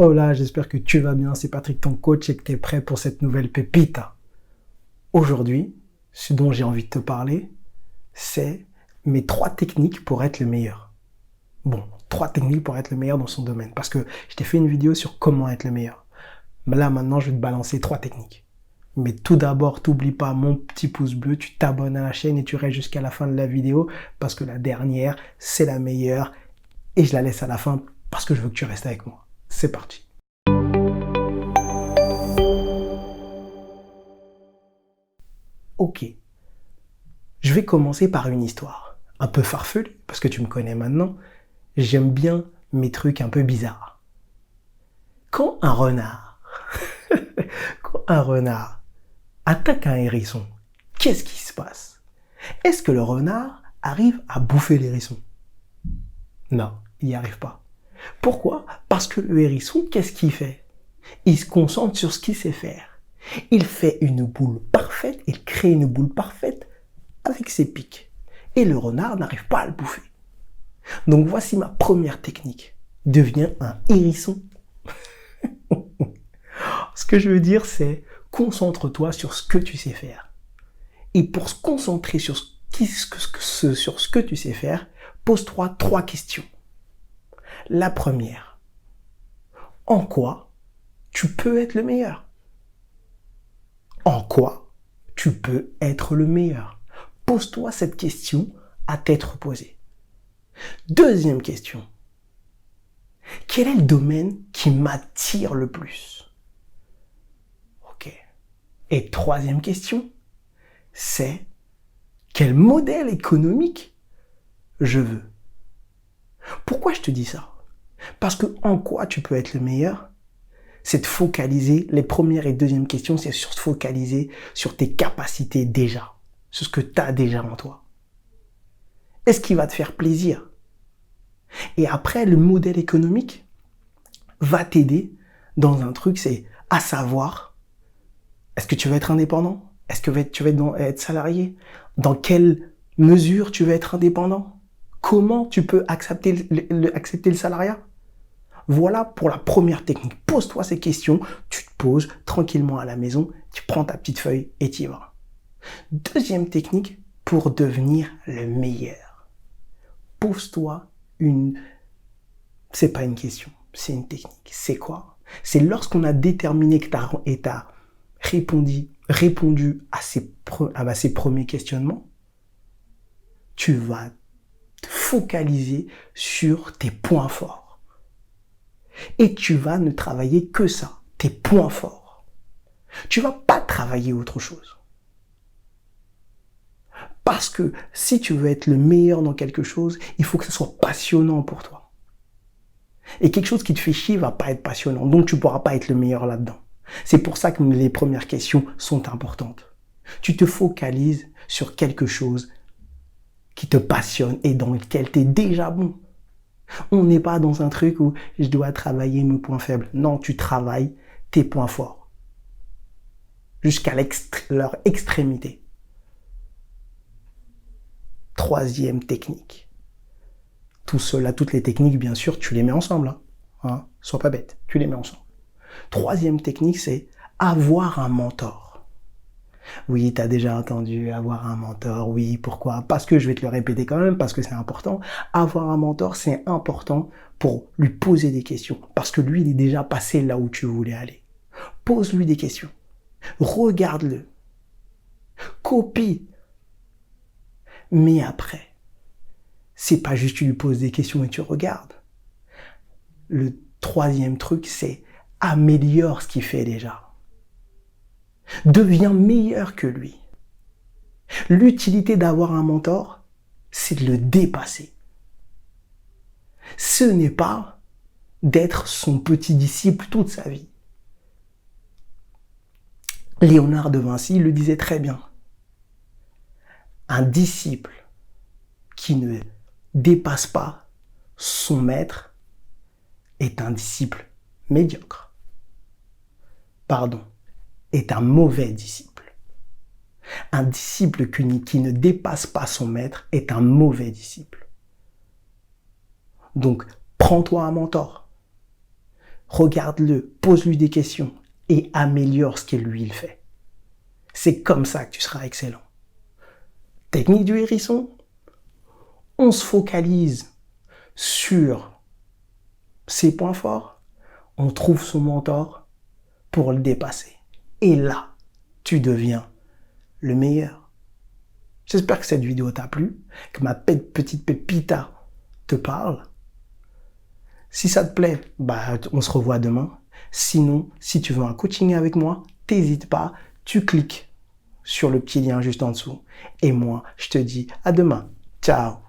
Hola, j'espère que tu vas bien, c'est Patrick ton coach et que tu es prêt pour cette nouvelle pépite. Aujourd'hui, ce dont j'ai envie de te parler, c'est mes 3 techniques pour être le meilleur. Bon, 3 techniques pour être le meilleur dans son domaine, parce que je t'ai fait une vidéo sur comment être le meilleur. Mais là, maintenant, je vais te balancer 3 techniques. Mais tout d'abord, t'oublie pas mon petit pouce bleu, tu t'abonnes à la chaîne et tu restes jusqu'à la fin de la vidéo, parce que la dernière, c'est la meilleure, et je la laisse à la fin, parce que je veux que tu restes avec moi. C'est parti. Ok, je vais commencer par une histoire. Un peu farfelue, parce que tu me connais maintenant. J'aime bien mes trucs un peu bizarres. Quand un renard, quand un renard attaque un hérisson, qu'est-ce qui se passe? Est-ce que le renard arrive à bouffer l'hérisson? Non, il n'y arrive pas. Pourquoi? Parce que le hérisson, qu'est-ce qu'il fait? Il se concentre sur ce qu'il sait faire. Il fait une boule parfaite, il crée une boule parfaite avec ses pics. Et le renard n'arrive pas à le bouffer. Donc voici ma première technique. Deviens un hérisson. Ce que je veux dire, c'est concentre-toi sur ce que tu sais faire. Et pour se concentrer sur ce que tu sais faire, pose-toi 3 questions. La première, en quoi tu peux être le meilleur? En quoi tu peux être le meilleur? Pose-toi cette question à tête reposée. Deuxième question. Quel est le domaine qui m'attire le plus? Ok. Et troisième question, c'est quel modèle économique je veux? Pourquoi je te dis ça? Parce que en quoi tu peux être le meilleur? C'est de focaliser, les premières et deuxième questions, c'est sur se focaliser sur tes capacités déjà, sur ce que tu as déjà en toi. Est-ce qui va te faire plaisir? Et après, le modèle économique va t'aider dans un truc, c'est à savoir, est-ce que tu veux être indépendant? Est-ce que tu veux être salarié? Dans quelle mesure tu veux être indépendant? Comment tu peux accepter le salariat? Voilà pour la première technique. Pose-toi ces questions, tu te poses tranquillement à la maison, tu prends ta petite feuille et tu y vas. Deuxième technique pour devenir le meilleur. Pose-toi c'est pas une question, c'est une technique. C'est quoi? C'est lorsqu'on a déterminé que tu as répondu à ces premiers questionnements, tu vas te focaliser sur tes points forts. Et tu vas ne travailler que ça, tes points forts. Tu vas pas travailler autre chose. Parce que si tu veux être le meilleur dans quelque chose, il faut que ce soit passionnant pour toi. Et quelque chose qui te fait chier va pas être passionnant, donc tu pourras pas être le meilleur là-dedans. C'est pour ça que les premières questions sont importantes. Tu te focalises sur quelque chose qui te passionne et dans lequel tu es déjà bon. On n'est pas dans un truc où je dois travailler mes points faibles. Non, tu travailles tes points forts. Jusqu'à leur extrémité. Troisième technique. Tout cela, toutes les techniques, bien sûr, tu les mets ensemble. Hein. Sois pas bête, tu les mets ensemble. Troisième technique, c'est avoir un mentor. Oui, tu as déjà entendu avoir un mentor. Oui, pourquoi? Parce que je vais te le répéter quand même, parce que c'est important. Avoir un mentor, c'est important pour lui poser des questions. Parce que lui, il est déjà passé là où tu voulais aller. Pose-lui des questions. Regarde-le. Copie. Mais après, c'est pas juste tu lui poses des questions et tu regardes. Le troisième truc, c'est améliore ce qu'il fait déjà. Deviens meilleur que lui. L'utilité d'avoir un mentor, c'est de le dépasser. Ce n'est pas d'être son petit disciple toute sa vie. Léonard de Vinci le disait très bien. Un disciple qui ne dépasse pas son maître est un disciple médiocre. Pardon, est un mauvais disciple. Un disciple qui ne dépasse pas son maître est un mauvais disciple. Donc, prends-toi un mentor. regarde-le, pose-lui des questions et améliore ce que lui il fait. C'est comme ça que tu seras excellent. Technique du hérisson. On se focalise sur ses points forts. On trouve son mentor pour le dépasser. Et là, tu deviens le meilleur. J'espère que cette vidéo t'a plu, que ma petite pépita te parle. Si ça te plaît, on se revoit demain. Sinon, si tu veux un coaching avec moi, t'hésites pas, tu cliques sur le petit lien juste en dessous. Et moi, je te dis à demain. Ciao.